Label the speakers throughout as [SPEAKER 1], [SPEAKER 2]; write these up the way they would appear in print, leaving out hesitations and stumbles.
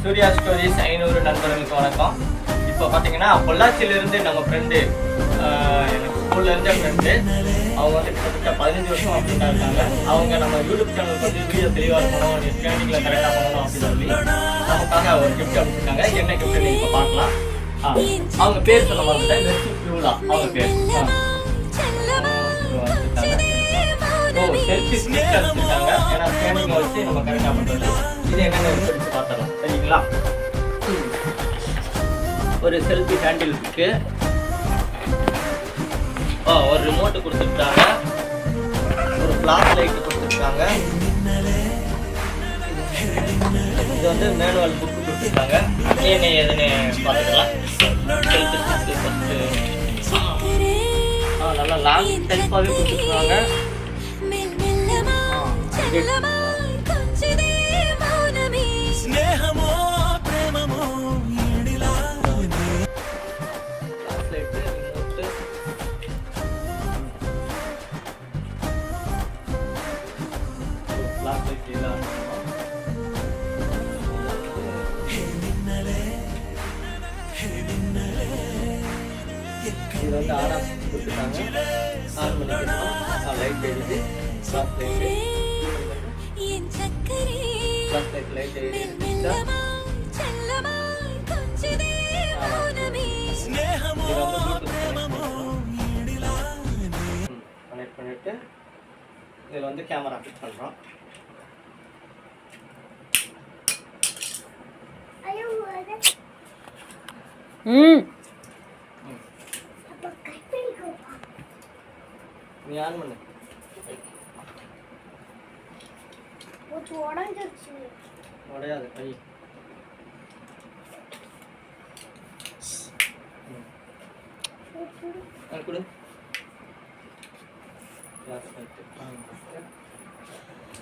[SPEAKER 1] Surya stories 500 நண்பர்களுக்கு வணக்கம். இப்போ பார்த்தீங்கன்னா பொள்ளாச்சியிலேருந்து நம்ம ஃப்ரெண்டு, எனக்கு ஸ்கூல்லேருந்தே ஃப்ரெண்டு, அவங்க வந்து கிட்டத்தட்ட 15 வருஷம் அப்படின்ட்டு இருக்காங்க. அவங்க நம்ம யூடியூப் சேனலுக்கு வந்து வீடியோ தெளிவாக இருக்கணும், ஸ்கேனிங்கில் கரெக்டாக பண்ணணும் அப்படின்னு சொல்லி நமக்காக ஒரு கிஃப்ட் அனுப்பிச்சிருக்காங்க. என்ன கிஃப்ட் நீங்கள் இப்போ பார்க்கலாம். அவங்க பேர் சொல்ல மாட்டேன், மெர்சி பியூலா அவங்க பேர். செல்ஃபி ஸ்டிக் அனுப்பிச்சிருக்காங்க. ஏன்னா ஸ்கேனிங்கை வச்சு நம்ம கரெக்டாக பண்ணுறது. இது என்னென்ன எடுத்து பார்த்துடலாம், சரிங்களா? ஒரு செல்ஃபி ஹேண்டில் இருக்கு, ஒரு ரிமோட்டு கொடுத்துருக்காங்க, ஒரு ஃப்ளாஷ் லைட் கொடுத்துருக்காங்க, இது வந்து மேனுவல் புக்கு கொடுத்துருக்காங்க. என்ன ஏதுன்னு பார்த்துக்கலாம். செல்ஃபி ஸ்டிக் ஃபஸ்ட்டு நல்லா லாங் செல்ஃபாகவே கொடுத்துருக்காங்க. இது வந்து ஆன் கொடுத்துருக்காங்க. ஆன் பண்ணிக்கலாம். லைட் எரியுது, flash light, flash light light எரியுது. கனெக்ட் பண்ணிட்டு இதில் வந்து கேமரா ஃபிட் பண்ணுறோம். நீ ஆன் பண்ணு. உடையாது கை. கொடு.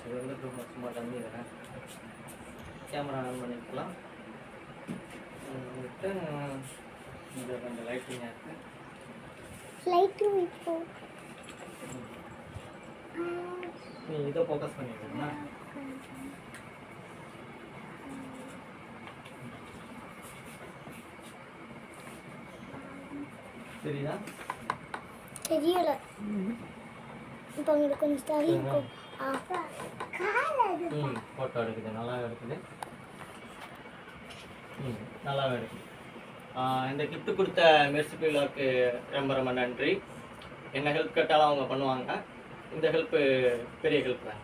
[SPEAKER 1] இது வந்து சும்மா தண்ணி வரேன். கேமரா ஆன் பண்ணிக்கலாம். விட்டு இந்த கொஞ்சம் லைட்டிங்காக இருக்குது.
[SPEAKER 2] லைட்டும் இப்போ
[SPEAKER 1] நீ இதை ஃபோக்கஸ் பண்ணிடுறீங்களா? சரியா?
[SPEAKER 2] தெரியல. இப்போ உங்களுக்கு கொஞ்சம் தள்ளி இருக்கும்.
[SPEAKER 1] ஃபோட்டோ எடுக்குது, நல்லா எடுக்குது. நல்லா எடுக்குது. இந்த கிஃப்ட் கொடுத்த மெர்சி பியூலாவுக்கு ரொம்ப ரொம்ப நன்றி. என்ன ஹெல்ப் கேட்டாலும் அவங்க பண்ணுவாங்க. இந்த ஹெல்ப்பு பெரிய ஹெல்ப் தான்.